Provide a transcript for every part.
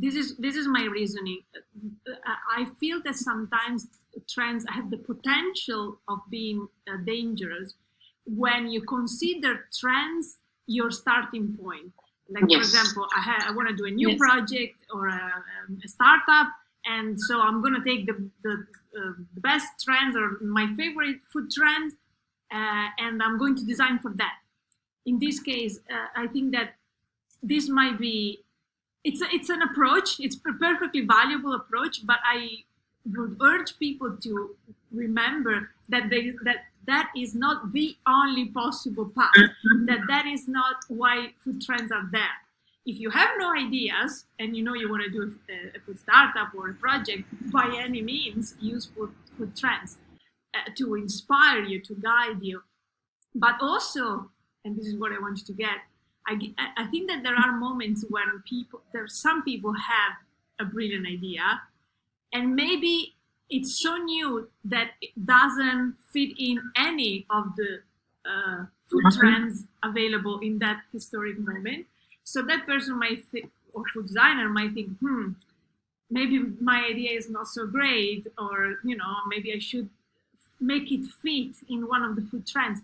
this is my reasoning. I feel that sometimes trends have the potential of being dangerous when you consider trends your starting point. Like, for example, I want to do a new project or a startup, and so I'm going to take the best trends or my favorite food trends, and I'm going to design for that. In this case, I think that this might be, it's an approach, it's a perfectly valuable approach, but I would urge people to remember that that is not the only possible path, that is not why food trends are there. If you have no ideas and you know you want to do a food startup or a project, by any means use food trends to inspire you, to guide you. But also, and this is what I want you to get, I think that there are moments when some people have a brilliant idea, and maybe it's so new that it doesn't fit in any of the food trends available in that historic moment. So that person might think, or food designer might think, maybe my idea is not so great, or maybe I should make it fit in one of the food trends.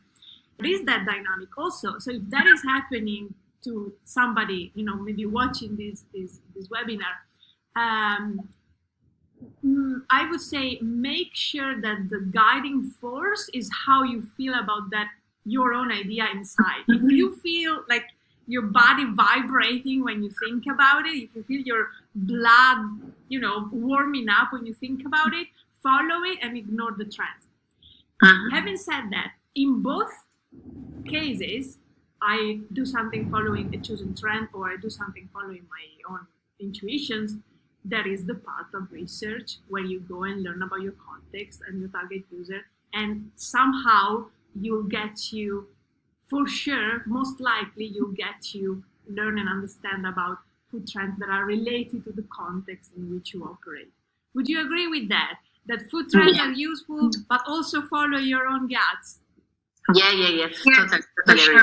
There is that dynamic also. So if that is happening to somebody, maybe watching this webinar, I would say make sure that the guiding force is how you feel about that, your own idea inside. If you feel like your body vibrating when you think about it, if you feel your blood, warming up when you think about it, follow it and ignore the trend. Having said that, in both cases, I do something following a chosen trend, or I do something following my own intuitions. That is the part of research where you go and learn about your context and your target user, and somehow you'll get to, for sure, most likely you'll get to learn and understand about food trends that are related to the context in which you operate. Would you agree with that? That food trends are useful, but also follow your own guts? Yes, totally agree.